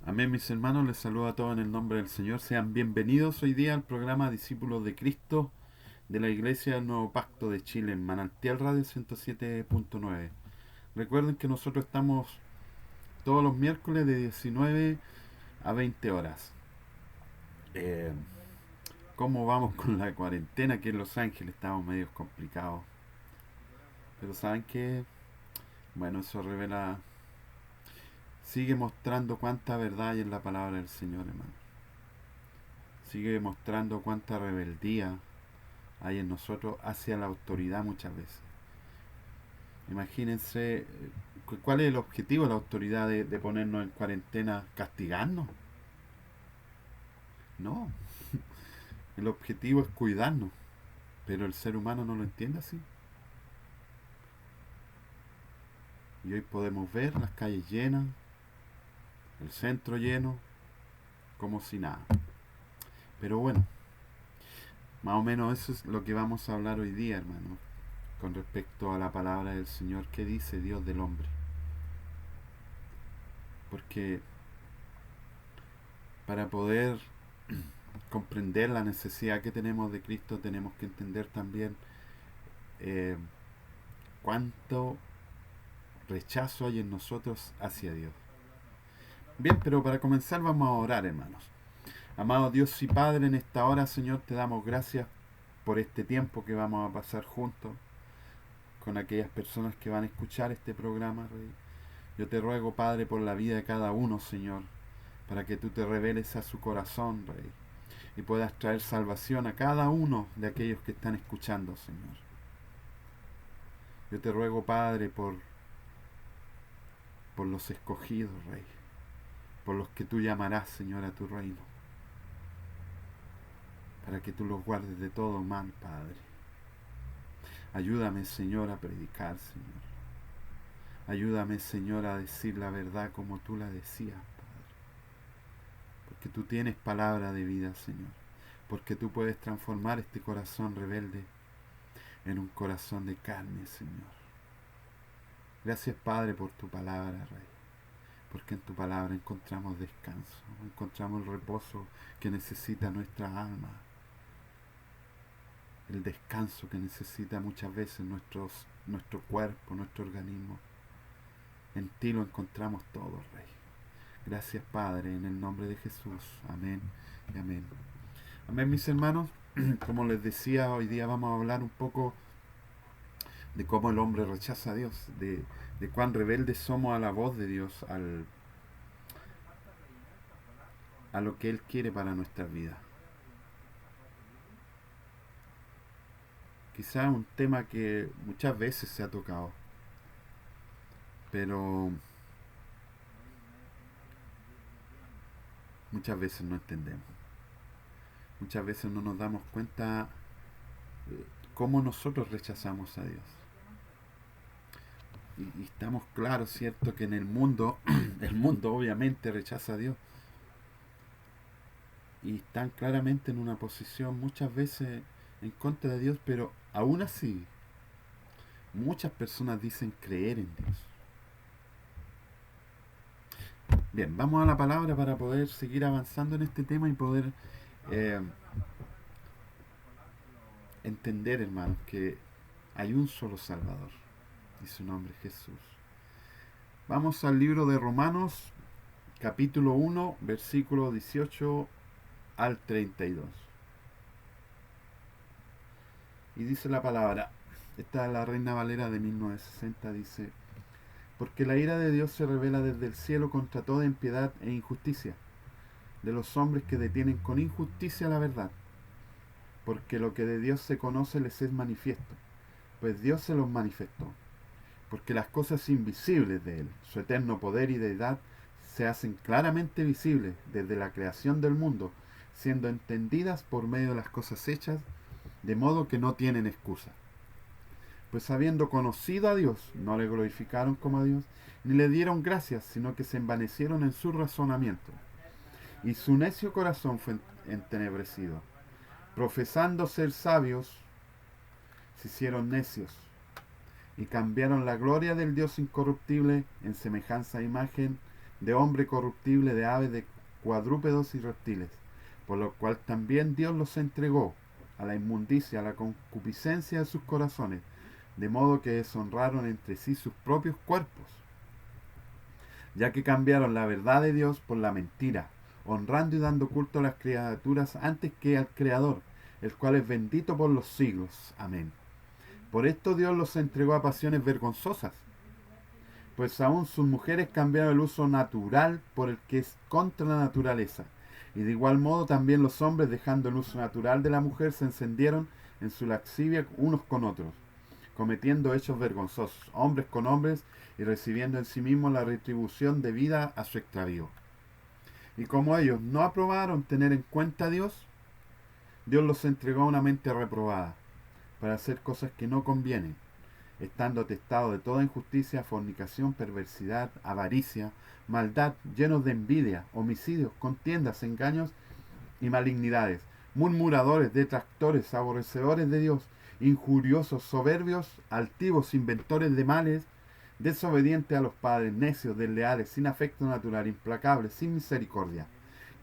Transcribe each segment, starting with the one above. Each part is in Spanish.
Amén, mis hermanos, les saludo a todos en el nombre del Señor. Sean bienvenidos hoy día al programa Discípulos de Cristo de la Iglesia del Nuevo Pacto de Chile en Manantial Radio 107.9. Recuerden que nosotros estamos todos los miércoles de 19 a 20 horas. Eh, ¿Cómo vamos con la cuarentena? Aquí en Los Ángeles estamos medio complicados. Pero ¿saben qué? Bueno, eso revela, sigue mostrando cuánta verdad hay en la palabra del Señor, hermano. Sigue mostrando cuánta rebeldía hay en nosotros hacia la autoridad muchas veces. Imagínense, ¿cuál es el objetivo de la autoridad de ponernos en cuarentena? ¿Castigarnos? No, el objetivo es cuidarnos, pero el ser humano no lo entiende así. Y hoy podemos ver las calles llenas, el centro lleno, como si nada. Pero bueno, más o menos eso es lo que vamos a hablar hoy día, hermano, con respecto a la palabra del Señor. ¿Qué dice Dios del hombre? Porque para poder comprender la necesidad que tenemos de Cristo, tenemos que entender también eh, cuánto rechazo hay en nosotros hacia Dios. Bien, pero para comenzar vamos a orar, hermanos. Amado Dios y Padre, en esta hora, Señor, te damos gracias por este tiempo que vamos a pasar juntos con aquellas personas que van a escuchar este programa, Rey. Yo te ruego, Padre, por la vida de cada uno, Señor, para que tú te reveles a su corazón, Rey, y puedas traer salvación a cada uno de aquellos que están escuchando, Señor. Yo te ruego, Padre, por los escogidos, Rey, por los que tú llamarás, Señor, a tu reino, para que tú los guardes de todo mal, Padre. Ayúdame, Señor, a predicar, Señor. Ayúdame, Señor, a decir la verdad como tú la decías, Padre. Porque tú tienes palabra de vida, Señor. Porque tú puedes transformar este corazón rebelde en un corazón de carne, Señor. Gracias, Padre, por tu palabra, Rey. Porque en tu palabra encontramos descanso, encontramos el reposo que necesita nuestra alma, el descanso que necesita muchas veces nuestro cuerpo, nuestro organismo. En ti lo encontramos todo, Rey. Gracias, Padre, en el nombre de Jesús. Amén y amén. Amén, mis hermanos. Como les decía, hoy día vamos a hablar un poco de cómo el hombre rechaza a Dios, de cuán rebeldes somos a la voz de Dios, a lo que Él quiere para nuestras vidas. Quizás un tema que muchas veces se ha tocado, pero muchas veces no entendemos. Muchas veces no nos damos cuenta cómo nosotros rechazamos a Dios. Y estamos claros, ¿cierto?, que en el mundo, el mundo obviamente rechaza a Dios. Y están claramente en una posición muchas veces en contra de Dios, pero aún así, muchas personas dicen creer en Dios. Bien, vamos a la palabra para poder seguir avanzando en este tema y poder eh, entender, hermanos, que hay un solo Salvador y su nombre es Jesús. Vamos al libro de Romanos, capítulo 1, versículo 18 al 32. Y dice la palabra, esta es la Reina Valera de 1960, dice: porque la ira de Dios se revela desde el cielo contra toda impiedad e injusticia de los hombres que detienen con injusticia la verdad, porque lo que de Dios se conoce les es manifiesto, pues Dios se los manifestó, porque las cosas invisibles de Él, su eterno poder y deidad, se hacen claramente visibles desde la creación del mundo, siendo entendidas por medio de las cosas hechas, de modo que no tienen excusa. Pues habiendo conocido a Dios, no le glorificaron como a Dios, ni le dieron gracias, sino que se envanecieron en su razonamiento, y su necio corazón fue entenebrecido. Profesando ser sabios, se hicieron necios, y cambiaron la gloria del Dios incorruptible en semejanza a imagen de hombre corruptible, de aves, de cuadrúpedos y reptiles, por lo cual también Dios los entregó a la inmundicia, a la concupiscencia de sus corazones, de modo que deshonraron entre sí sus propios cuerpos, ya que cambiaron la verdad de Dios por la mentira, honrando y dando culto a las criaturas antes que al Creador, el cual es bendito por los siglos. Amén. Por esto Dios los entregó a pasiones vergonzosas, pues aún sus mujeres cambiaron el uso natural por el que es contra la naturaleza. Y de igual modo también los hombres, dejando el uso natural de la mujer, se encendieron en su lascivia unos con otros, cometiendo hechos vergonzosos, hombres con hombres, y recibiendo en sí mismos la retribución debida a su extravío. Y como ellos no aprobaron tener en cuenta a Dios, Dios los entregó a una mente reprobada, para hacer cosas que no convienen, estando atestados de toda injusticia, fornicación, perversidad, avaricia, maldad, llenos de envidia, homicidios, contiendas, engaños y malignidades, murmuradores, detractores, aborrecedores de Dios, injuriosos, soberbios, altivos, inventores de males, desobedientes a los padres, necios, desleales, sin afecto natural, implacables, sin misericordia,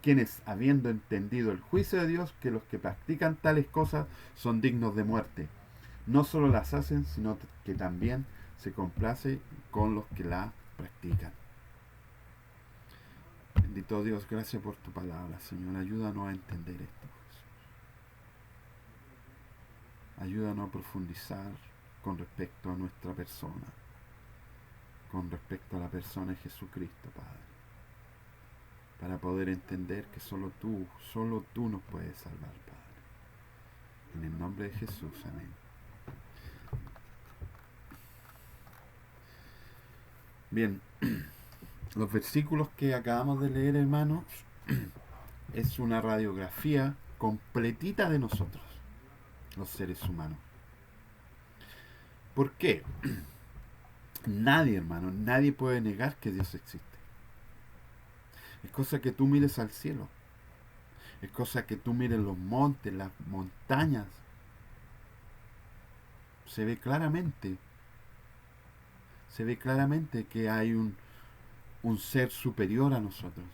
quienes, habiendo entendido el juicio de Dios, que los que practican tales cosas son dignos de muerte, no solo las hacen, sino que también se complace con los que la practican. Bendito Dios, gracias por tu palabra, Señor. Ayúdanos a entender esto. Ayúdanos a profundizar con respecto a nuestra persona, con respecto a la persona de Jesucristo, Padre, para poder entender que solo tú nos puedes salvar, Padre. En el nombre de Jesús, amén. Bien, los versículos que acabamos de leer, hermanos, es una radiografía completita de nosotros, los seres humanos. ¿Por qué? Nadie, hermano, nadie puede negar que Dios existe. Es cosa que tú mires al cielo. Es cosa que tú mires los montes, las montañas. Se ve claramente que hay un ser superior a nosotros,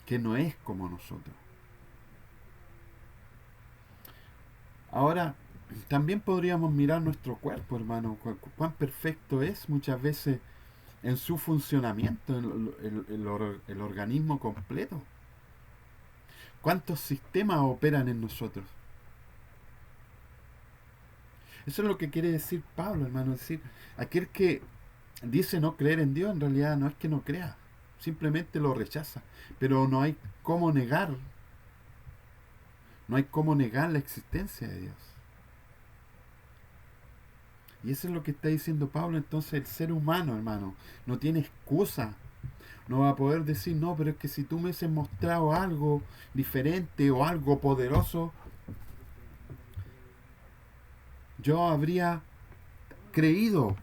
que no es como nosotros. Ahora, también podríamos mirar nuestro cuerpo, hermano, cuán perfecto es muchas veces en su funcionamiento, el organismo completo. ¿Cuántos sistemas operan en nosotros? Eso es lo que quiere decir Pablo, hermano. Es decir, aquel que dice no creer en Dios, en realidad no es que no crea, simplemente lo rechaza. Pero no hay cómo negar, no hay cómo negar la existencia de Dios. Y eso es lo que está diciendo Pablo. Entonces el ser humano, hermano, no tiene excusa. No va a poder decir, no, pero es que si tú me hubieses mostrado algo diferente o algo poderoso, yo habría creído.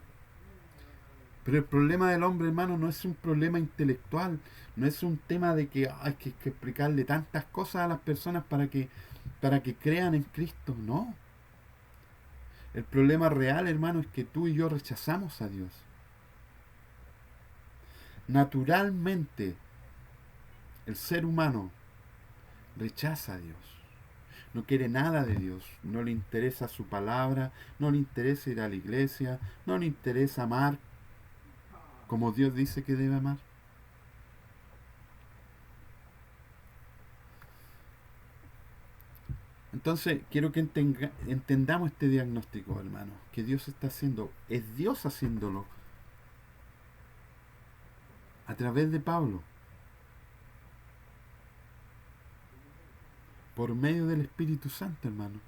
Pero el problema del hombre, hermano, no es un problema intelectual, no es un tema de que hay que explicarle tantas cosas a las personas para que crean en Cristo, no. El problema real, hermano, es que tú y yo rechazamos a Dios. Naturalmente, el ser humano rechaza a Dios. No quiere nada de Dios, no le interesa su palabra, no le interesa ir a la iglesia, no le interesa amar como Dios dice que debe amar. Entonces, quiero que entendamos este diagnóstico, hermano, que Dios está haciendo, es Dios haciéndolo a través de Pablo, por medio del Espíritu Santo, hermano,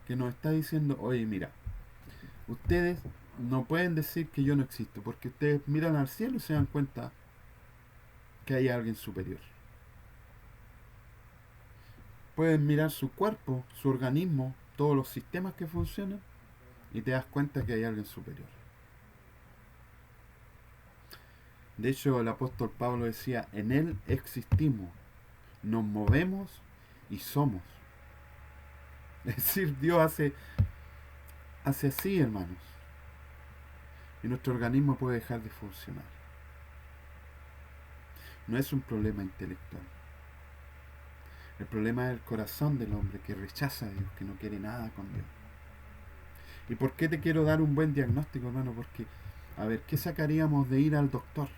que nos está diciendo, oye, mira, ustedes no pueden decir que yo no existo, porque ustedes miran al cielo y se dan cuenta que hay alguien superior. Pueden mirar su cuerpo, su organismo, todos los sistemas que funcionan, y te das cuenta que hay alguien superior. De hecho, el apóstol Pablo decía, en Él existimos, nos movemos y somos. Es decir, Dios hace así, hermanos. Y nuestro organismo puede dejar de funcionar. No es un problema intelectual. El problema es el corazón del hombre que rechaza a Dios, que no quiere nada con Dios. ¿Y por qué te quiero dar un buen diagnóstico, hermano? Porque, a ver, ¿qué sacaríamos de ir al doctor?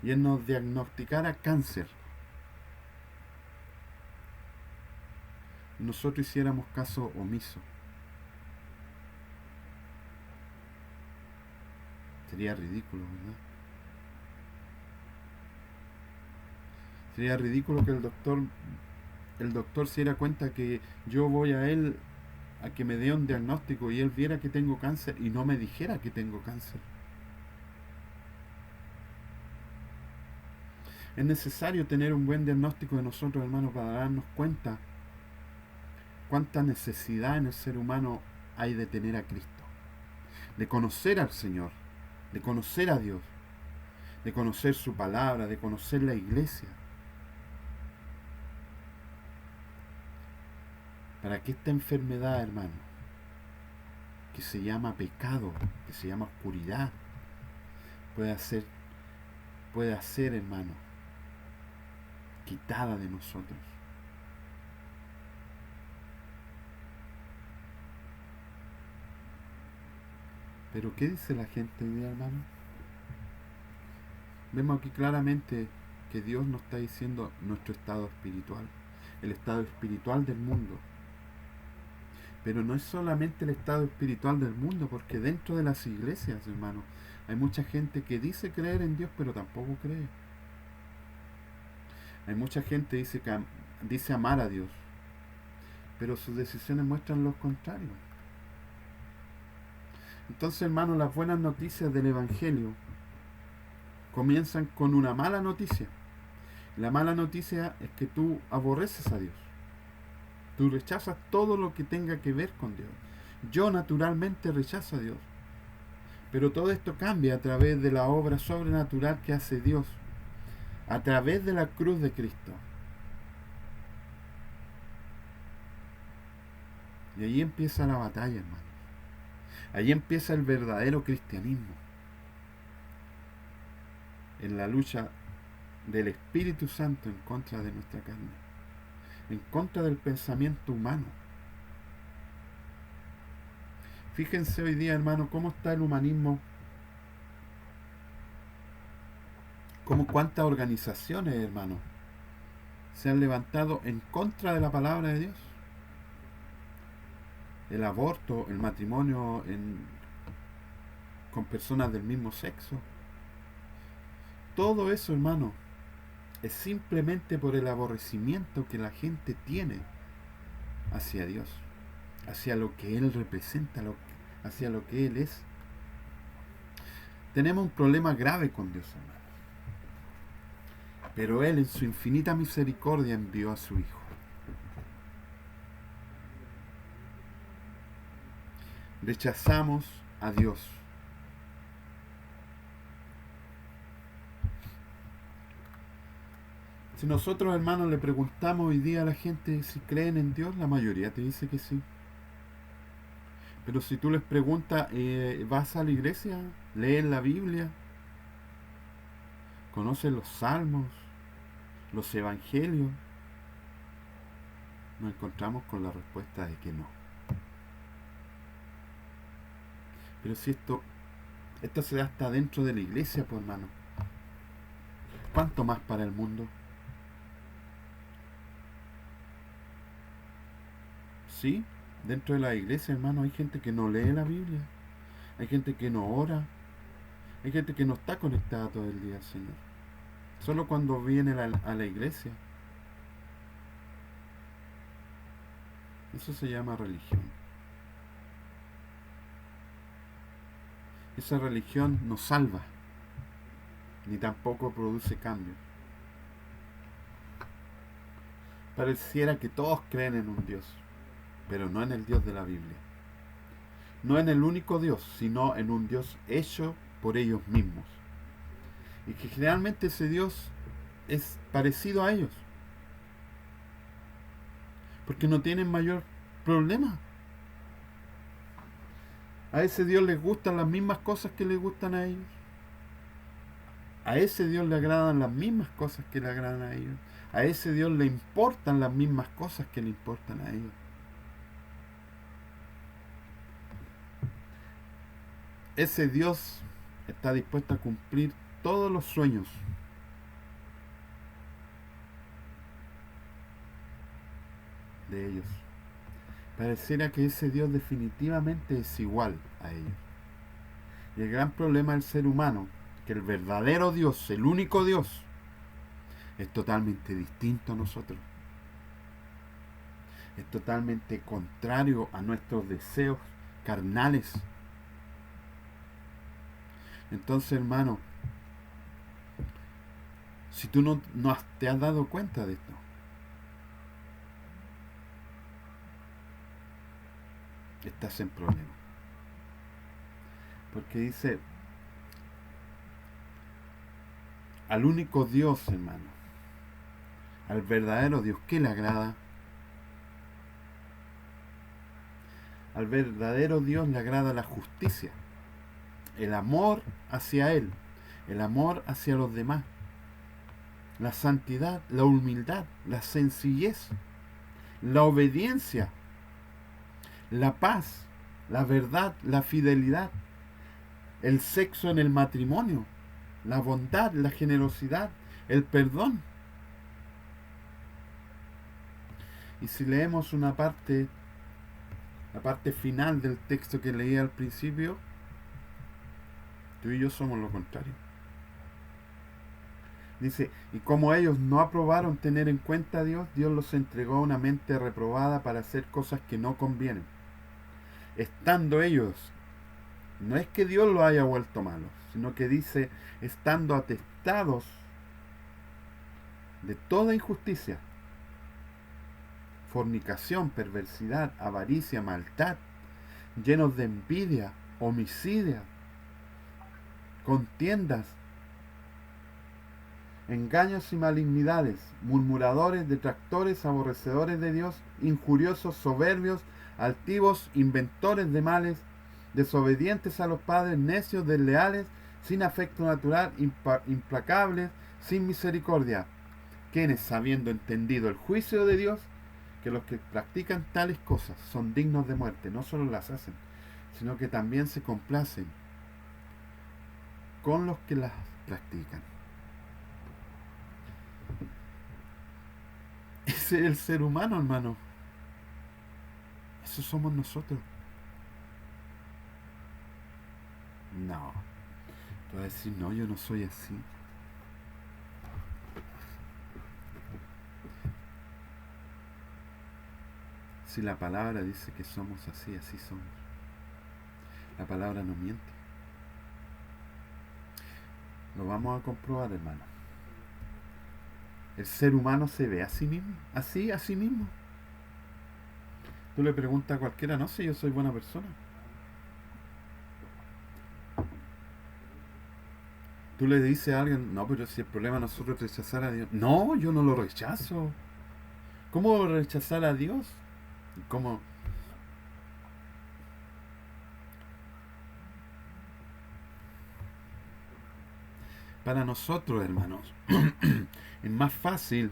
Y él nos diagnosticara cáncer. Y nosotros hiciéramos caso omiso. Sería ridículo, ¿verdad? Sería ridículo que el doctor se diera cuenta que yo voy a él a que me dé un diagnóstico y él viera que tengo cáncer y no me dijera que tengo cáncer. Es necesario tener un buen diagnóstico de nosotros, hermanos, para darnos cuenta cuánta necesidad en el ser humano hay de tener a Cristo, de conocer al Señor, de conocer a Dios, de conocer su palabra, de conocer la iglesia, para que esta enfermedad, hermano, que se llama pecado, que se llama oscuridad, pueda ser, hermano, quitada de nosotros. Pero ¿qué dice la gente hoy día, hermano? Vemos aquí claramente que Dios nos está diciendo nuestro estado espiritual, el estado espiritual del mundo. Pero no es solamente el estado espiritual del mundo, porque dentro de las iglesias, hermano, hay mucha gente que dice creer en Dios, pero tampoco cree. Hay mucha gente que dice amar a Dios, pero sus decisiones muestran lo contrario. Entonces, hermano, las buenas noticias del Evangelio comienzan con una mala noticia. La mala noticia es que tú aborreces a Dios. Tú rechazas todo lo que tenga que ver con Dios. Yo naturalmente rechazo a Dios. Pero todo esto cambia a través de la obra sobrenatural que hace Dios, a través de la cruz de Cristo. Y ahí empieza la batalla, hermano. Ahí empieza el verdadero cristianismo. En la lucha del Espíritu Santo en contra de nuestra carne, en contra del pensamiento humano. Fíjense hoy día, hermano, cómo está el humanismo, cómo cuántas organizaciones, hermano, se han levantado en contra de la palabra de Dios. El aborto, el matrimonio con personas del mismo sexo. Todo eso, hermano, es simplemente por el aborrecimiento que la gente tiene hacia Dios, hacia lo que Él representa, hacia lo que Él es. Tenemos un problema grave con Dios, hermano. Pero Él en su infinita misericordia envió a su Hijo. Rechazamos a Dios. Si nosotros, hermanos, le preguntamos hoy día a la gente si creen en Dios, la mayoría te dice que sí. Pero si tú les preguntas, ¿vas a la iglesia? ¿Lees la Biblia? ¿Conoces los salmos? ¿Los evangelios? Nos encontramos con la respuesta de que no. Pero si esto se da hasta dentro de la iglesia, pues, hermano, ¿cuánto más para el mundo? Sí, dentro de la iglesia, hermano, hay gente que no lee la Biblia, hay gente que no ora, hay gente que no está conectada todo el día al Señor. Solo cuando viene a la iglesia. Eso se llama religión. Esa religión no salva, ni tampoco produce cambio. Pareciera que todos creen en un Dios, pero no en el Dios de la Biblia. No en el único Dios, sino en un Dios hecho por ellos mismos. Y que generalmente ese Dios es parecido a ellos, porque no tienen mayor problema. A ese Dios les gustan las mismas cosas que les gustan a ellos. A ese Dios le agradan las mismas cosas que le agradan a ellos. A ese Dios le importan las mismas cosas que le importan a ellos. Ese Dios está dispuesto a cumplir todos los sueños de ellos. Pareciera que ese Dios definitivamente es igual a ellos. Y el gran problema del ser humano, que el verdadero Dios, el único Dios, es totalmente distinto a nosotros. Es totalmente contrario a nuestros deseos carnales. Entonces, hermano, si tú no te has dado cuenta de esto, estás en problemas. Porque dice, al único Dios, hermano, al verdadero Dios, ¿qué le agrada? Al verdadero Dios le agrada la justicia, el amor hacia Él, el amor hacia los demás, la santidad, la humildad, la sencillez, la obediencia, la paz, la verdad, la fidelidad, el sexo en el matrimonio, la bondad, la generosidad, el perdón. Y si leemos una parte, la parte final del texto que leí al principio, tú y yo somos lo contrario. Dice, y como ellos no aprobaron tener en cuenta a Dios, Dios los entregó a una mente reprobada para hacer cosas que no convienen. Estando ellos, no es que Dios los haya vuelto malos, sino que dice, estando atestados de toda injusticia, fornicación, perversidad, avaricia, maldad, llenos de envidia, homicidia, contiendas, engaños y malignidades, murmuradores, detractores, aborrecedores de Dios, injuriosos, soberbios, altivos, inventores de males, desobedientes a los padres, necios, desleales, sin afecto natural, implacables, sin misericordia, quienes, habiendo entendido el juicio de Dios, que los que practican tales cosas son dignos de muerte, no solo las hacen, sino que también se complacen con los que las practican. Ese es el ser humano, hermano. Eso somos nosotros. No. Te voy a decir, no, yo no soy así. Si la palabra dice que somos así, así somos. La palabra no miente. Lo vamos a comprobar, hermano. El ser humano se ve a sí mismo, así, a sí mismo. Tú le preguntas a cualquiera, no sé, yo soy buena persona. Tú le dices a alguien, no, pero si el problema es nosotros rechazar a Dios. No, yo no lo rechazo. ¿Cómo rechazar a Dios? ¿Cómo? Para nosotros, hermanos, es más fácil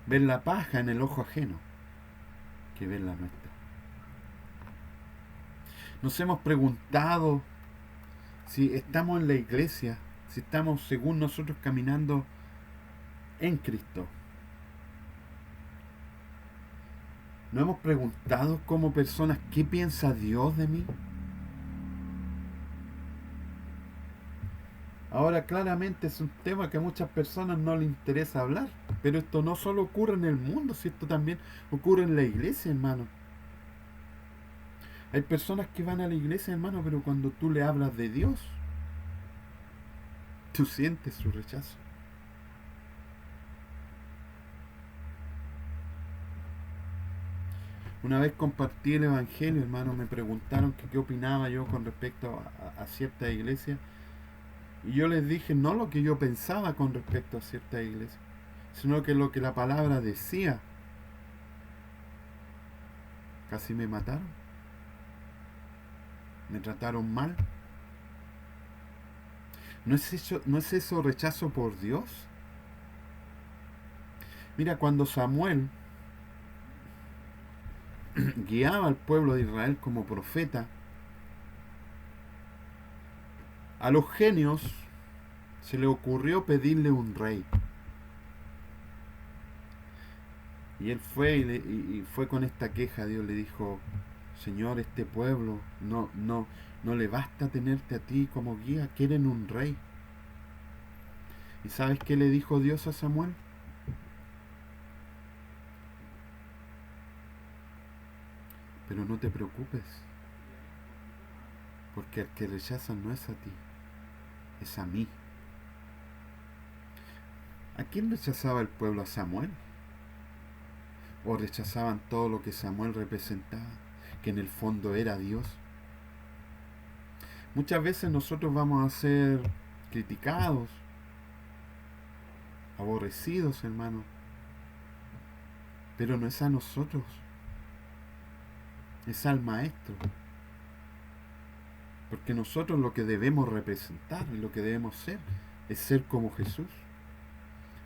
ver la paja en el ojo ajeno que ver la nuestra. Nos hemos preguntado si estamos en la iglesia, si estamos según nosotros caminando en Cristo. ¿No hemos preguntado como personas qué piensa Dios de mí? Ahora claramente es un tema que a muchas personas no les interesa hablar, pero esto no solo ocurre en el mundo, si esto también ocurre en la iglesia, hermano. Hay personas que van a la iglesia, hermano, pero cuando tú le hablas de Dios, tú sientes su rechazo. Una vez compartí el evangelio, hermano, me preguntaron que qué opinaba yo con respecto a cierta iglesia. Y yo les dije no lo que yo pensaba con respecto a cierta iglesia, sino que lo que la palabra decía. Casi me mataron. Me trataron mal. ¿No es eso rechazo por Dios? Mira, cuando Samuel guiaba al pueblo de Israel como profeta, a los genios se le ocurrió pedirle un rey. Y él fue y fue con esta queja. Dios le dijo: Señor, este pueblo no le basta tenerte a ti como guía, quieren un rey. ¿Y sabes qué le dijo Dios a Samuel? Pero no te preocupes, porque al que rechazan no es a ti, es a mí. ¿A quién rechazaba el pueblo? ¿A Samuel? ¿O rechazaban todo lo que Samuel representaba, que en el fondo era Dios? Muchas veces nosotros vamos a ser criticados, aborrecidos, hermano, pero no es a nosotros, es al Maestro. Porque nosotros lo que debemos representar y lo que debemos ser es ser como Jesús,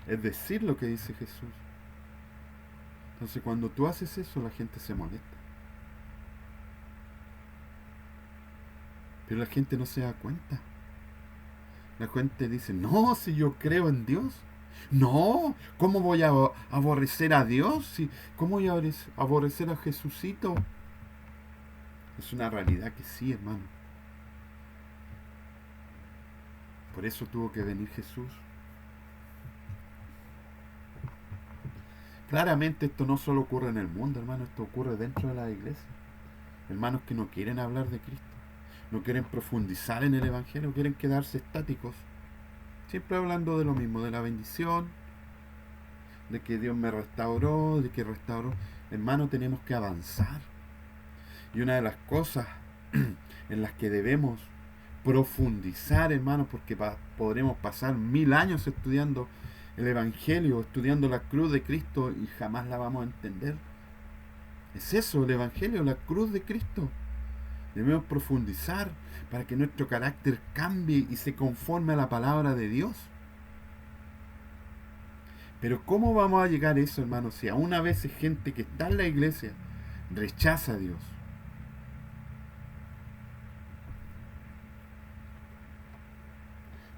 es decir lo que dice Jesús. Entonces cuando tú haces eso, la gente se molesta. Pero la gente no se da cuenta. La gente dice: no, si yo creo en Dios. No, ¿cómo voy a aborrecer a Dios? ¿Cómo voy a aborrecer a Jesucito? Es una realidad que sí, hermano. Por eso tuvo que venir Jesús. Claramente esto no solo ocurre en el mundo, hermano, esto ocurre dentro de la iglesia. Hermanos que no quieren hablar de Cristo, no quieren profundizar en el Evangelio, quieren quedarse estáticos. Siempre hablando de lo mismo, de la bendición, de que Dios me restauró, de que restauró. Hermano, tenemos que avanzar. Y una de las cosas en las que debemos profundizar, hermano, porque podremos pasar 1000 años estudiando el Evangelio, estudiando la cruz de Cristo y jamás la vamos a entender. Es eso, el Evangelio, la cruz de Cristo. Debemos profundizar para que nuestro carácter cambie y se conforme a la palabra de Dios. Pero ¿cómo vamos a llegar a eso, hermano, si aún a veces gente que está en la iglesia rechaza a Dios?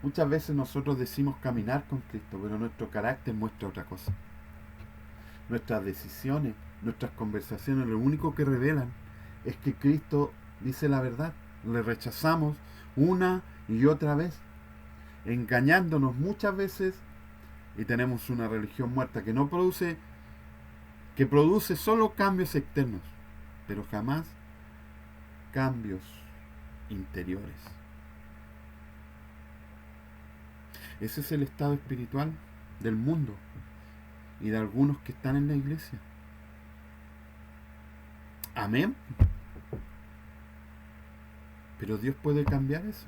Muchas veces nosotros decimos caminar con Cristo, pero nuestro carácter muestra otra cosa. Nuestras decisiones, nuestras conversaciones, lo único que revelan es que Cristo dice la verdad. Le rechazamos una y otra vez, engañándonos muchas veces, y tenemos una religión muerta que produce solo cambios externos, pero jamás cambios interiores. Ese es el estado espiritual del mundo y de algunos que están en la iglesia. Amén. Pero Dios puede cambiar eso.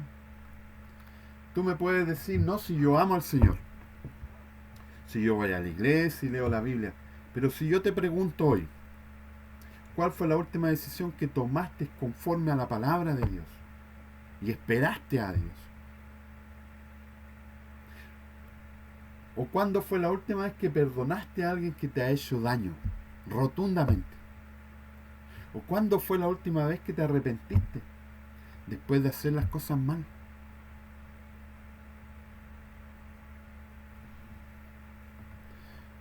Tú me puedes decir: no, si yo amo al Señor, si yo voy a la iglesia y leo la Biblia. Pero si yo te pregunto hoy, ¿cuál fue la última decisión que tomaste conforme a la palabra de Dios y esperaste a Dios? ¿O cuándo fue la última vez que perdonaste a alguien que te ha hecho daño rotundamente? ¿O cuándo fue la última vez que te arrepentiste después de hacer las cosas mal?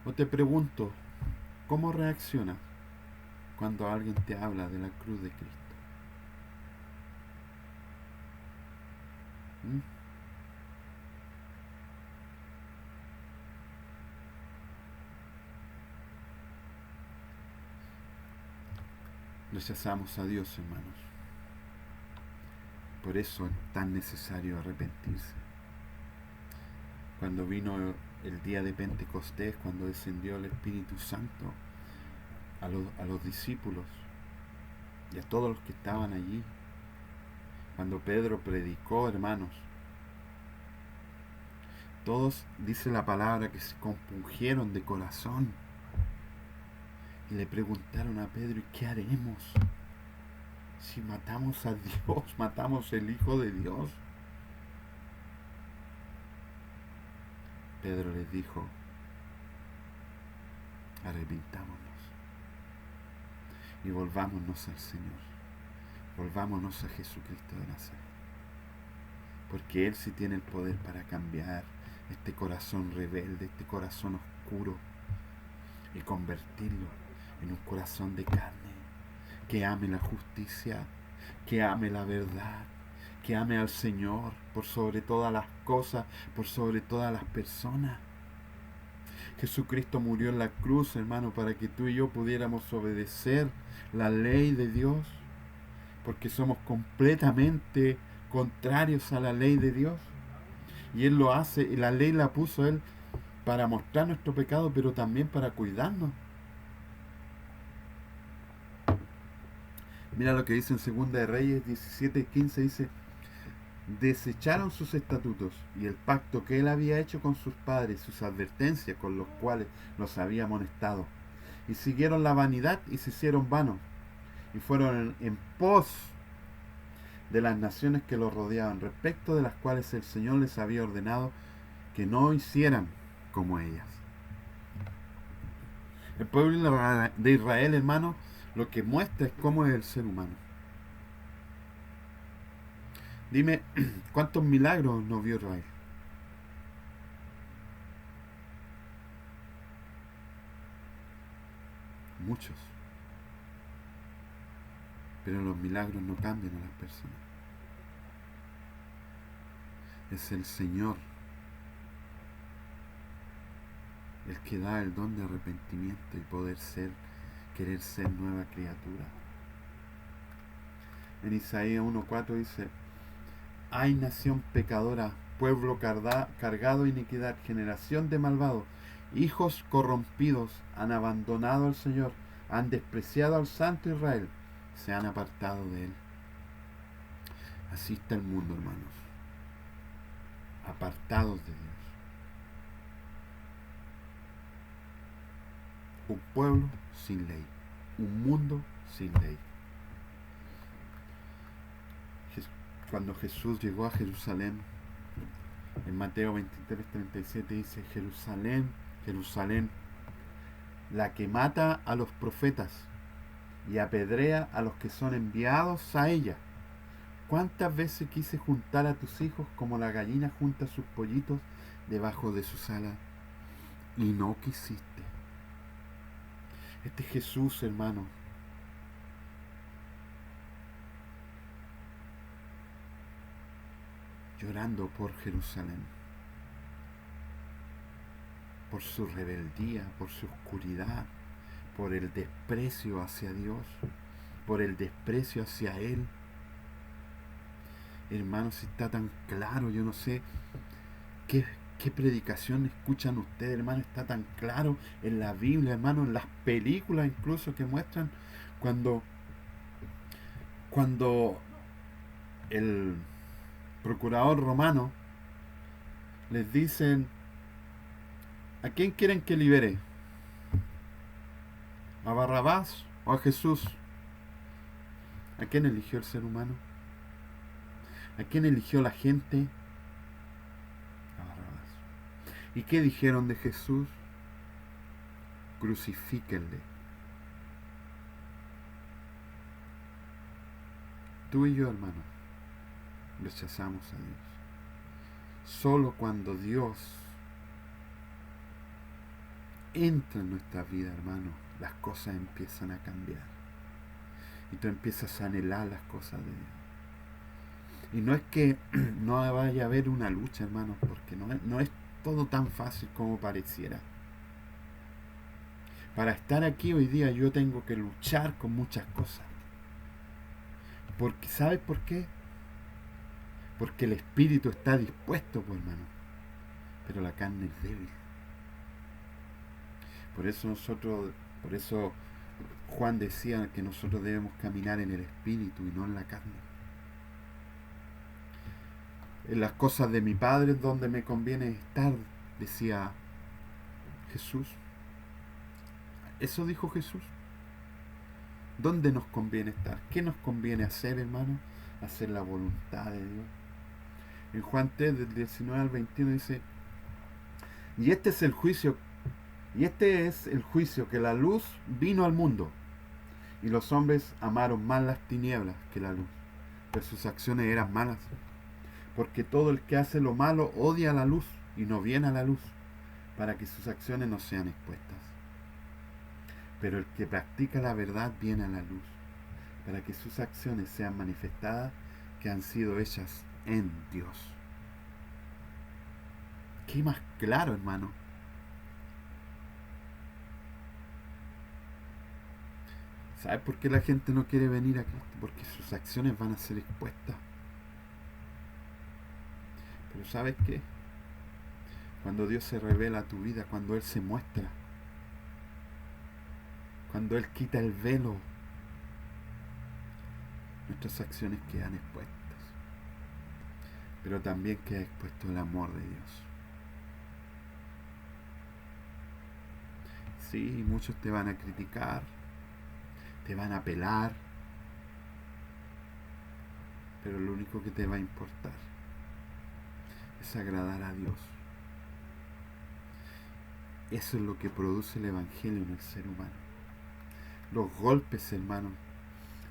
O te pregunto, ¿cómo reaccionas cuando alguien te habla de la cruz de Cristo? ¿Mm? Rechazamos a Dios, hermanos. Por eso es tan necesario arrepentirse. Cuando vino el día de Pentecostés, cuando descendió el Espíritu Santo a los discípulos y a todos los que estaban allí, cuando Pedro predicó, hermanos, todos, dice la palabra, que se compungieron de corazón y le preguntaron a Pedro: ¿y qué haremos si matamos a Dios, matamos el Hijo de Dios? Pedro les dijo, arrepintámonos y volvámonos al Señor, volvámonos a Jesucristo de Nazaret, porque Él sí tiene el poder para cambiar este corazón rebelde, este corazón oscuro, y convertirlo en un corazón de carne, que ame la justicia, que ame la verdad, que ame al Señor por sobre todas las cosas, por sobre todas las personas. Jesucristo murió en la cruz, hermano, para que tú y yo pudiéramos obedecer la ley de Dios, porque somos completamente contrarios a la ley de Dios. Y Él lo hace, y la ley la puso Él para mostrar nuestro pecado, pero también para cuidarnos. Mira lo que dice en 2 de Reyes 17:15, dice, desecharon sus estatutos y el pacto que él había hecho con sus padres, sus advertencias con los cuales los había amonestado, y siguieron la vanidad y se hicieron vanos, y fueron en pos de las naciones que los rodeaban, respecto de las cuales el Señor les había ordenado que no hicieran como ellas. El pueblo de Israel, hermano, lo que muestra es cómo es el ser humano. Dime, ¿cuántos milagros no vio Israel? Muchos. Pero los milagros no cambian a las personas. Es el Señor el que da el don de arrepentimiento y poder querer ser nueva criatura. En Isaías 1:4 dice, ay nación pecadora, pueblo cargado de iniquidad, generación de malvados, hijos corrompidos, han abandonado al Señor, han despreciado al Santo Israel, se han apartado de Él. Así está el mundo, hermanos, apartados de Dios. Un pueblo sin ley, un mundo sin ley. Cuando Jesús llegó a Jerusalén, en Mateo 23:37 dice, Jerusalén, Jerusalén, la que mata a los profetas y apedrea a los que son enviados a ella. ¿Cuántas veces quise juntar a tus hijos como la gallina junta sus pollitos debajo de sus alas? Y no quisiste. Este Jesús, hermano, llorando por Jerusalén, por su rebeldía, por su oscuridad, por el desprecio hacia Dios, por el desprecio hacia Él. Hermano, si está tan claro, yo no sé qué predicación escuchan ustedes, hermano, está tan claro en la Biblia, hermano, en las películas incluso que muestran cuando el procurador romano les dicen, ¿a quién quieren que libere? ¿A Barrabás o a Jesús? ¿A quién eligió el ser humano? ¿A quién eligió la gente? A Barrabás. ¿Y qué dijeron de Jesús? Crucifíquenle. Tú y yo, hermano, rechazamos a Dios. Solo cuando Dios entra en nuestra vida, hermano, las cosas empiezan a cambiar. Y tú empiezas a anhelar las cosas de Dios. Y no es que no vaya a haber una lucha, hermano, porque no es todo tan fácil como pareciera. Para estar aquí hoy día yo tengo que luchar con muchas cosas. Porque, ¿sabes por qué? Porque el espíritu está dispuesto, pues, hermano, pero la carne es débil. Por eso Juan decía que nosotros debemos caminar en el espíritu y no en la carne. En las cosas de mi Padre es donde me conviene estar, decía Jesús. Eso dijo Jesús. ¿Dónde nos conviene estar? ¿Qué nos conviene hacer, hermano? Hacer la voluntad de Dios. En Juan 3, del 19 al 21 dice, Y este es el juicio, que la luz vino al mundo, y los hombres amaron más las tinieblas que la luz, pues sus acciones eran malas. Porque todo el que hace lo malo odia la luz y no viene a la luz, para que sus acciones no sean expuestas. Pero el que practica la verdad viene a la luz, para que sus acciones sean manifestadas, que han sido hechas en Dios. ¿Qué más claro, hermano? ¿Sabes por qué la gente no quiere venir a Cristo? Porque sus acciones van a ser expuestas. Pero ¿sabes qué? Cuando Dios se revela a tu vida, cuando Él se muestra, cuando Él quita el velo, nuestras acciones quedan expuestas. Pero también queda expuesto el amor de Dios. Sí, muchos te van a criticar, te van a pelar, pero lo único que te va a importar es agradar a Dios. Eso es lo que produce el Evangelio en el ser humano. Los golpes, hermano,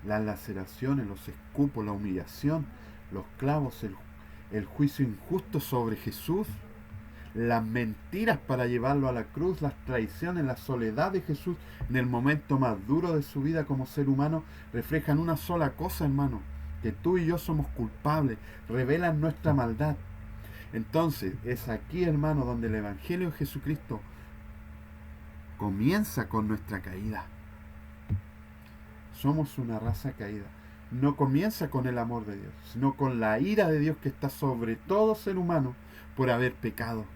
las laceraciones, los escupos, la humillación, los clavos, el juicio injusto sobre Jesús, las mentiras para llevarlo a la cruz, las traiciones, la soledad de Jesús en el momento más duro de su vida como ser humano, reflejan una sola cosa, hermano, que tú y yo somos culpables, revelan nuestra maldad. Entonces, es aquí, hermano, donde el Evangelio de Jesucristo comienza con nuestra caída. Somos una raza caída. No comienza con el amor de Dios, sino con la ira de Dios que está sobre todo ser humano por haber pecado.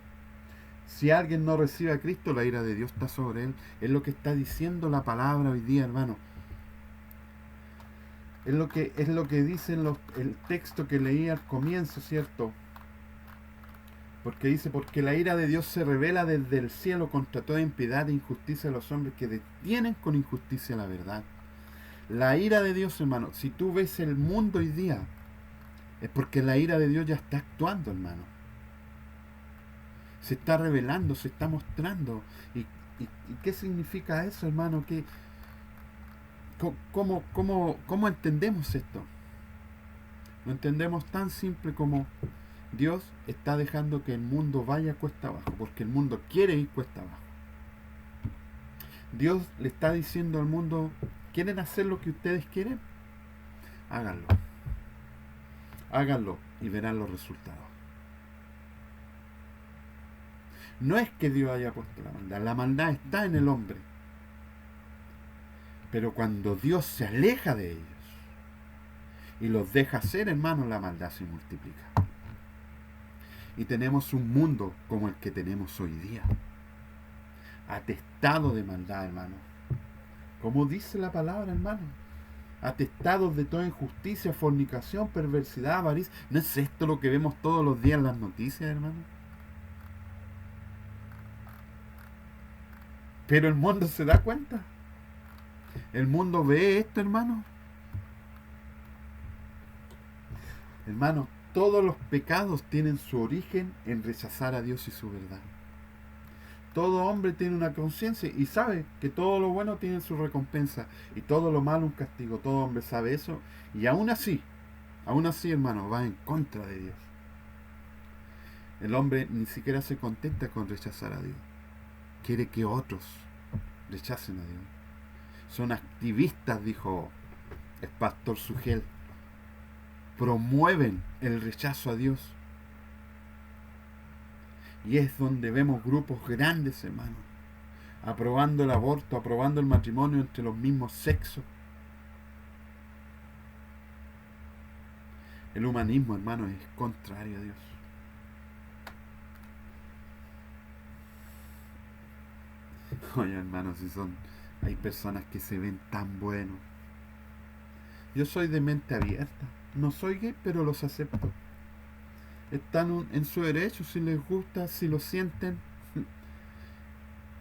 Si alguien no recibe a Cristo, la ira de Dios está sobre él. Es lo que está diciendo la palabra hoy día, hermano. Es lo que dice el texto que leí al comienzo, ¿cierto? Porque dice, porque la ira de Dios se revela desde el cielo contra toda impiedad e injusticia de los hombres que detienen con injusticia la verdad. La ira de Dios, hermano, si tú ves el mundo hoy día, es porque la ira de Dios ya está actuando, hermano. Se está revelando, se está mostrando. ¿Y qué significa eso, hermano? ¿Cómo entendemos esto? Lo entendemos tan simple como Dios está dejando que el mundo vaya cuesta abajo, porque el mundo quiere ir cuesta abajo. Dios le está diciendo al mundo, ¿quieren hacer lo que ustedes quieren? Háganlo. Háganlo y verán los resultados. No es que Dios haya puesto la maldad está en el hombre. Pero cuando Dios se aleja de ellos y los deja hacer, hermano, la maldad se multiplica. Y tenemos un mundo como el que tenemos hoy día, atestado de maldad, hermano. Como dice la palabra, hermano, atestados de toda injusticia, fornicación, perversidad, avaricia. ¿No es esto lo que vemos todos los días en las noticias, hermano? Pero el mundo se da cuenta. El mundo ve esto, hermano. Hermano, todos los pecados tienen su origen en rechazar a Dios y su verdad. Todo hombre tiene una conciencia y sabe que todo lo bueno tiene su recompensa y todo lo malo un castigo. Todo hombre sabe eso y aún así, hermano, va en contra de Dios. El hombre ni siquiera se contenta con rechazar a Dios. Quiere que otros rechacen a Dios. Son activistas, dijo el pastor Sugel. Promueven el rechazo a Dios. Y es donde vemos grupos grandes, hermano, aprobando el aborto, aprobando el matrimonio entre los mismos sexos. El humanismo, hermano, es contrario a Dios. Oye, hermano, hay personas que se ven tan buenos. Yo soy de mente abierta. No soy gay, pero los acepto. Están en su derecho, si les gusta, si lo sienten.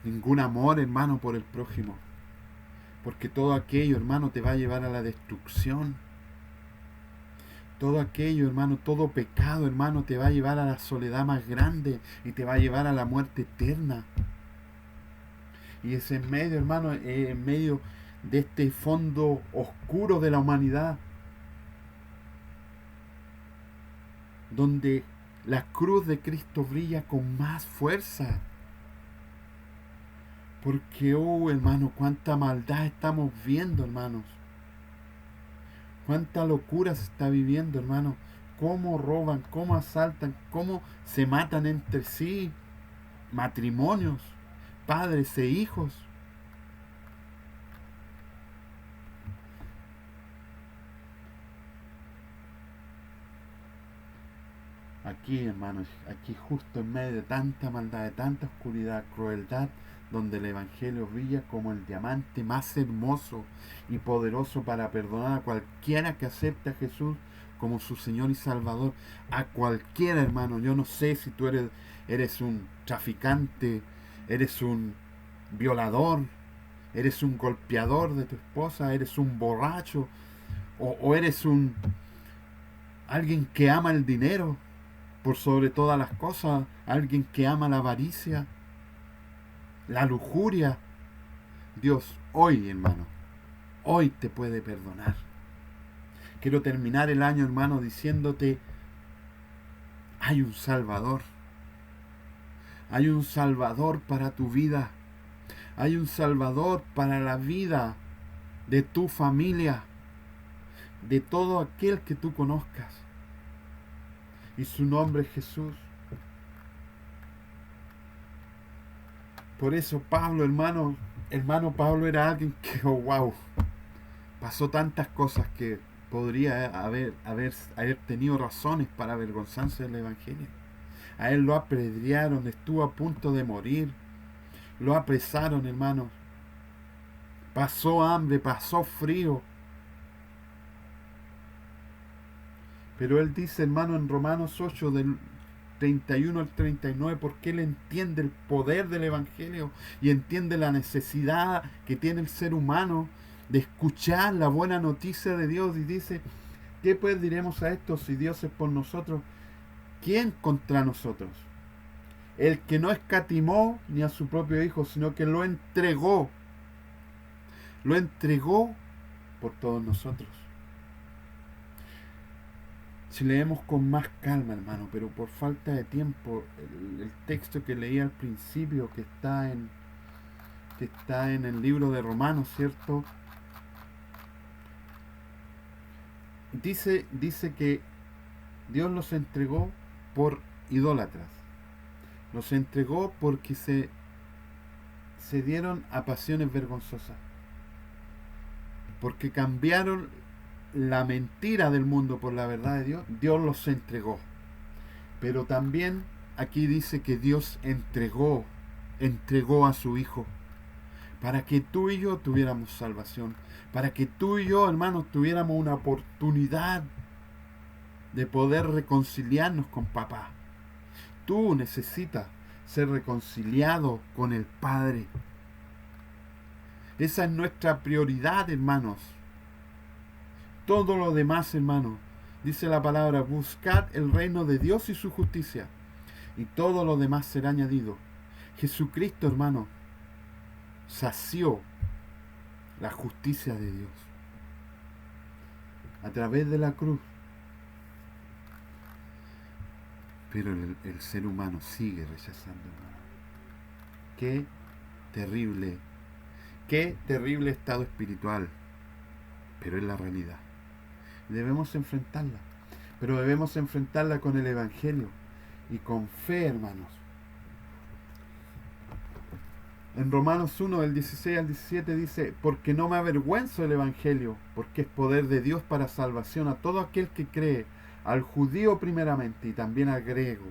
Ningún amor, hermano, por el prójimo. Porque todo aquello, hermano, te va a llevar a la destrucción. Todo aquello, hermano, todo pecado, hermano, te va a llevar a la soledad más grande y te va a llevar a la muerte eterna. Y es en medio, hermano, en medio de este fondo oscuro de la humanidad, donde la cruz de Cristo brilla con más fuerza. Porque, oh, hermano, cuánta maldad estamos viendo, hermanos. Cuánta locura se está viviendo, hermano. Cómo roban, cómo asaltan, cómo se matan entre sí. Matrimonios, padres e hijos. Aquí, hermanos, aquí justo en medio de tanta maldad, de tanta oscuridad, crueldad, donde el Evangelio brilla como el diamante más hermoso y poderoso para perdonar a cualquiera que acepte a Jesús como su Señor y Salvador. A cualquiera, hermano. Yo no sé si tú eres un traficante, eres un violador, eres un golpeador de tu esposa, eres un borracho, o eres alguien que ama el dinero por sobre todas las cosas, alguien que ama la avaricia, la lujuria. Dios, hoy, hermano, hoy te puede perdonar. Quiero terminar el año, hermano, diciéndote, hay un Salvador. Hay un Salvador para tu vida. Hay un Salvador para la vida de tu familia, de todo aquel que tú conozcas. Y su nombre es Jesús. Por eso Pablo, hermano Pablo era alguien que, oh, wow, pasó tantas cosas que podría haber tenido razones para avergonzarse del Evangelio. A él lo apedrearon, estuvo a punto de morir, lo apresaron, hermanos. Pasó hambre, pasó frío. Pero él dice, hermano, en Romanos 8, del 31 al 39, porque él entiende el poder del Evangelio y entiende la necesidad que tiene el ser humano de escuchar la buena noticia de Dios. Y dice, ¿qué pues diremos a esto? Si Dios es por nosotros, ¿quién contra nosotros? El que no escatimó ni a su propio Hijo, sino que lo entregó por todos nosotros. Si leemos con más calma, hermano, pero por falta de tiempo, el texto que leí al principio, que está en el libro de Romanos, ¿cierto? Dice que Dios los entregó por idólatras. Los entregó porque se dieron a pasiones vergonzosas. Porque cambiaron la mentira del mundo por la verdad de Dios. Dios los entregó. Pero también aquí dice que Dios entregó a su Hijo para que tú y yo tuviéramos salvación, para que tú y yo, hermanos, tuviéramos una oportunidad de poder reconciliarnos con papá. Tú necesitas ser reconciliado con el Padre. Esa es nuestra prioridad, hermanos. Todo lo demás, hermanos, dice la palabra, buscad el reino de Dios y su justicia, y todo lo demás será añadido. Jesucristo, hermano, sació la justicia de Dios a través de la cruz. Pero el ser humano sigue rechazando, hermano. Qué terrible estado espiritual. Pero es la realidad. Debemos enfrentarla. Pero debemos enfrentarla con el Evangelio y con fe, hermanos. En Romanos 1, del 16 al 17 dice, porque no me avergüenzo del Evangelio, porque es poder de Dios para salvación a todo aquel que cree, al judío primeramente y también al griego,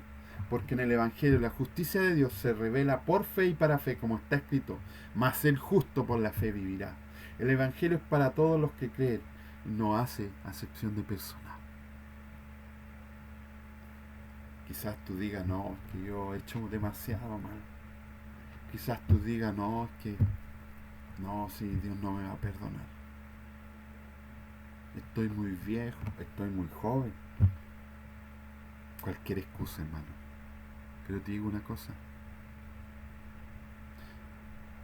porque en el Evangelio la justicia de Dios se revela por fe y para fe, como está escrito, mas el justo por la fe vivirá. El Evangelio es para todos los que creen, no hace acepción de personas. Quizás tú digas, no, es que yo he hecho demasiado mal. Quizás tú digas, no, es que no, si Dios no me va a perdonar. estoy muy viejo, estoy muy joven. Cualquier excusa, hermano. Pero te digo una cosa.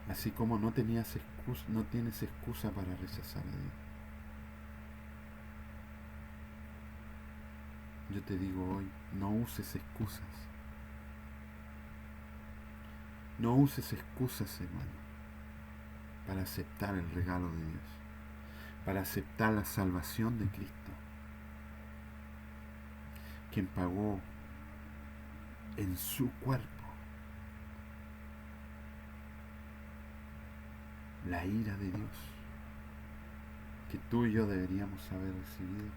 Así como no tienes excusa para rechazar a Dios. Yo te digo hoy, no uses excusas. No uses excusas, hermano, para aceptar el regalo de Dios, para aceptar la salvación de Cristo, quien pagó en su cuerpo la ira de Dios que tú y yo deberíamos haber recibido.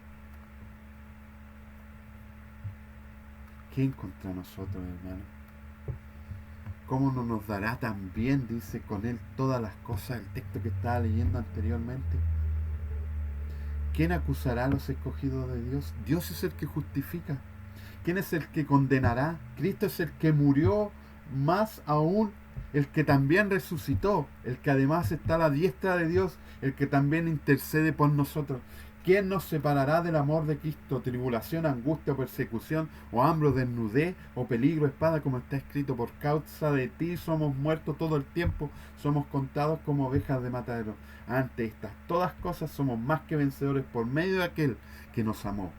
¿Quién contra nosotros, hermano? ¿Cómo no nos dará también, dice, con Él todas las cosas? El texto que estaba leyendo anteriormente. ¿Quién acusará a los escogidos de Dios? Dios es el que justifica. ¿Quién es el que condenará? Cristo es el que murió, más aún el que también resucitó, el que además está a la diestra de Dios, el que también intercede por nosotros. ¿Quién nos separará del amor de Cristo? Tribulación, angustia o persecución, o hambre, o desnudez, o peligro, espada, como está escrito, por causa de ti somos muertos todo el tiempo, somos contados como ovejas de matadero. Ante estas todas cosas somos más que vencedores por medio de aquel que nos amó.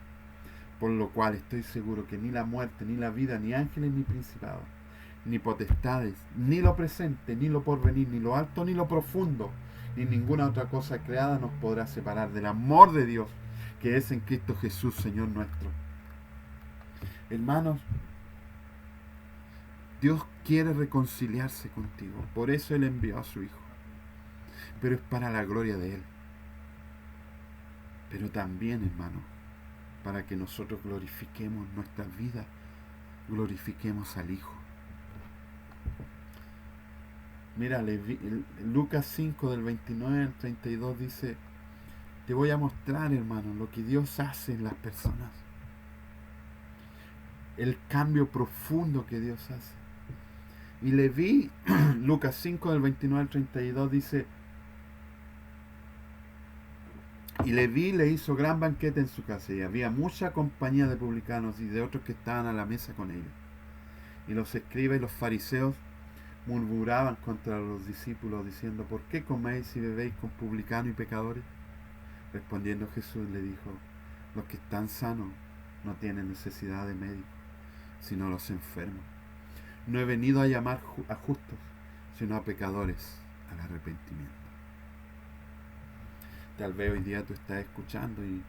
Por lo cual estoy seguro que ni la muerte, ni la vida, ni ángeles, ni principados, ni potestades, ni lo presente, ni lo porvenir, ni lo alto, ni lo profundo, ni ninguna otra cosa creada nos podrá separar del amor de Dios que es en Cristo Jesús, Señor nuestro. Hermanos, Dios quiere reconciliarse contigo, por eso Él envió a su Hijo, pero es para la gloria de Él. Pero también, hermano, para que nosotros glorifiquemos nuestras vidas, glorifiquemos al Hijo. Mira, Lucas 5 del 29 al 32 dice, te voy a mostrar, hermano, lo que Dios hace en las personas. El cambio profundo que Dios hace. Y Leví, Lucas 5 del 29 al 32 dice, y Leví le hizo gran banquete en su casa, y había mucha compañía de publicanos y de otros que estaban a la mesa con ellos. Y los escribas y los fariseos murmuraban contra los discípulos, diciendo, ¿por qué coméis y bebéis con publicanos y pecadores? Respondiendo Jesús le dijo, los que están sanos no tienen necesidad de médico, sino los enfermos. No he venido a llamar a justos, sino a pecadores al arrepentimiento. Tal vez hoy día tú estás escuchando y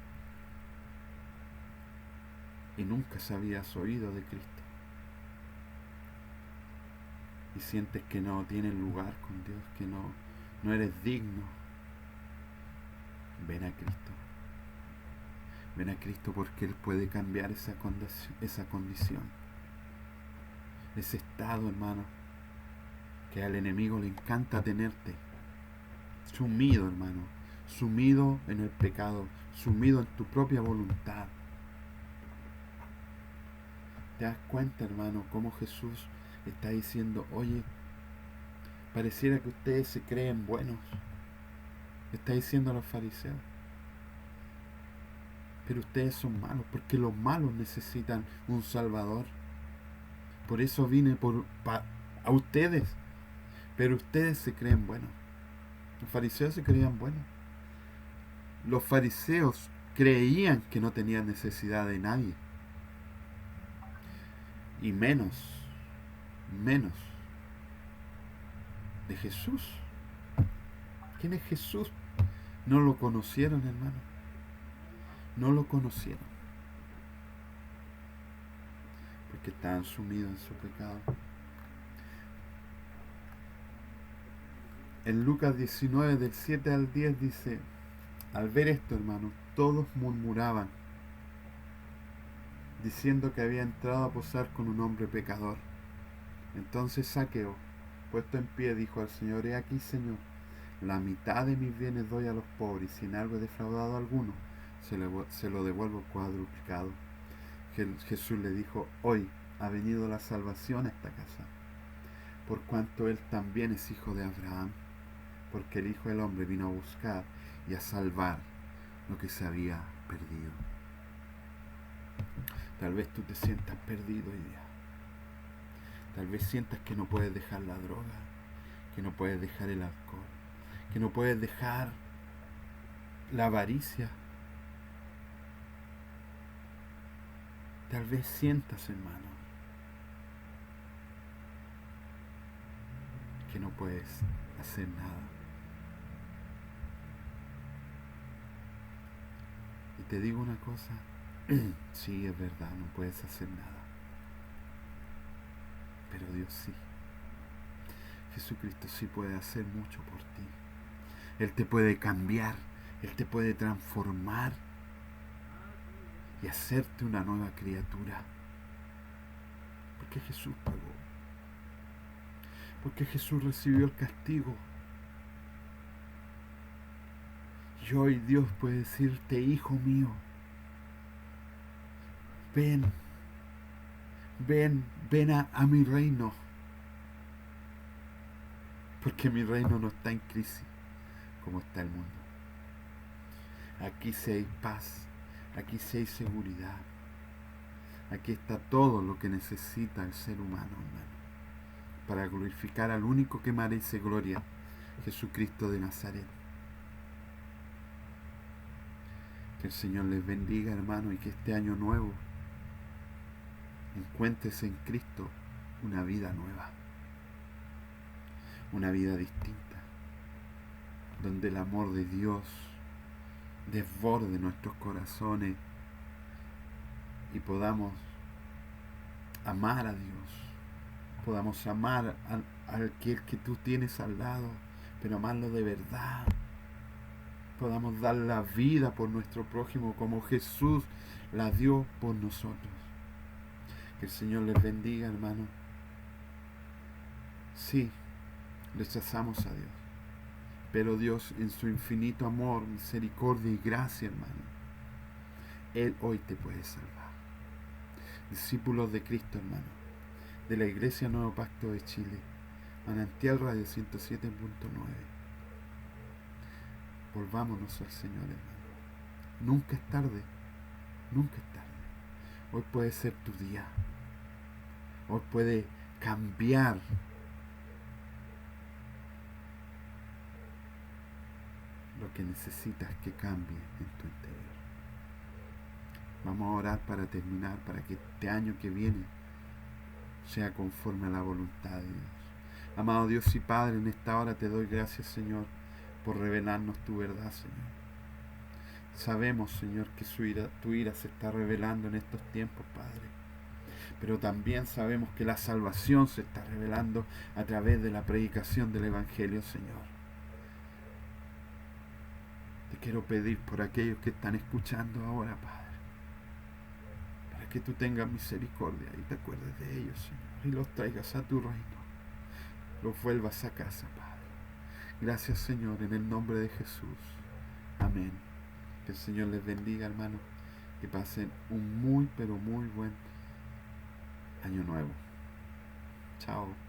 nunca habías oído de Cristo. Y sientes que no tienes lugar con Dios, que no eres digno. Ven a Cristo. Ven a Cristo porque Él puede cambiar esa condición. Ese estado, hermano, que al enemigo le encanta tenerte. Sumido, hermano. Sumido en el pecado. Sumido en tu propia voluntad. ¿Te das cuenta, hermano, cómo Jesús está diciendo, oye, pareciera que ustedes se creen buenos? Está diciendo a los fariseos. Pero ustedes son malos, porque los malos necesitan un Salvador. Por eso vine a ustedes. Pero ustedes se creen buenos. Los fariseos se creían buenos. Los fariseos creían que no tenían necesidad de nadie. Y menos de Jesús. ¿Quién es Jesús? No lo conocieron, hermano. No lo conocieron. Porque estaban sumidos en su pecado. En Lucas 19, del 7 al 10 dice, al ver esto, hermano, todos murmuraban, diciendo que había entrado a posar con un hombre pecador. Entonces Zaqueo, puesto en pie, dijo al Señor, he aquí, Señor, la mitad de mis bienes doy a los pobres, y si en algo he defraudado a alguno, se lo devuelvo cuadruplicado. Jesús le dijo, hoy ha venido la salvación a esta casa, por cuanto él también es hijo de Abraham, porque el Hijo del Hombre vino a buscar y a salvar lo que se había perdido. Tal vez tú te sientas perdido hoy día. Tal vez sientas que no puedes dejar la droga, que no puedes dejar el alcohol, que no puedes dejar la avaricia. Tal vez sientas, hermano, que no puedes hacer nada. Y te digo una cosa, sí, es verdad, no puedes hacer nada. Pero Dios sí. Jesucristo sí puede hacer mucho por ti. Él te puede cambiar, Él te puede transformar y hacerte una nueva criatura. Porque Jesús pagó. Porque Jesús recibió el castigo. Y hoy Dios puede decirte, hijo mío, ven, ven a mi reino. Porque mi reino no está en crisis como está el mundo. Aquí sí hay paz, aquí sí hay seguridad. Aquí está todo lo que necesita el ser humano, hermano, para glorificar al único que merece gloria, Jesucristo de Nazaret. Que el Señor les bendiga, hermano, y que este año nuevo encuentres en Cristo una vida nueva, una vida distinta, donde el amor de Dios desborde nuestros corazones y podamos amar a Dios, podamos amar al que tú tienes al lado, pero amarlo de verdad. Podamos dar la vida por nuestro prójimo como Jesús la dio por nosotros. Que el Señor les bendiga, hermano. Sí, rechazamos a Dios, pero Dios en su infinito amor, misericordia y gracia, hermano, Él hoy te puede salvar. Discípulos de Cristo, hermano, de la Iglesia Nuevo Pacto de Chile, Manantial Radio 107.9. Volvámonos al Señor, hermano. Nunca es tarde, nunca es tarde. Hoy puede ser tu día. Hoy puede cambiar lo que necesitas que cambie en tu interior. Vamos a orar para terminar, para que este año que viene sea conforme a la voluntad de Dios. Amado Dios y Padre, en esta hora te doy gracias, Señor, por revelarnos tu verdad, Señor. Sabemos, Señor, que tu ira se está revelando en estos tiempos, Padre. Pero también sabemos que la salvación se está revelando a través de la predicación del Evangelio, Señor. Te quiero pedir por aquellos que están escuchando ahora, Padre, para que tú tengas misericordia y te acuerdes de ellos, Señor, y los traigas a tu reino, los vuelvas a casa, Padre. Gracias, Señor, en el nombre de Jesús. Amén. Que el Señor les bendiga, hermano. Que pasen un muy, pero muy buen año nuevo. Chao.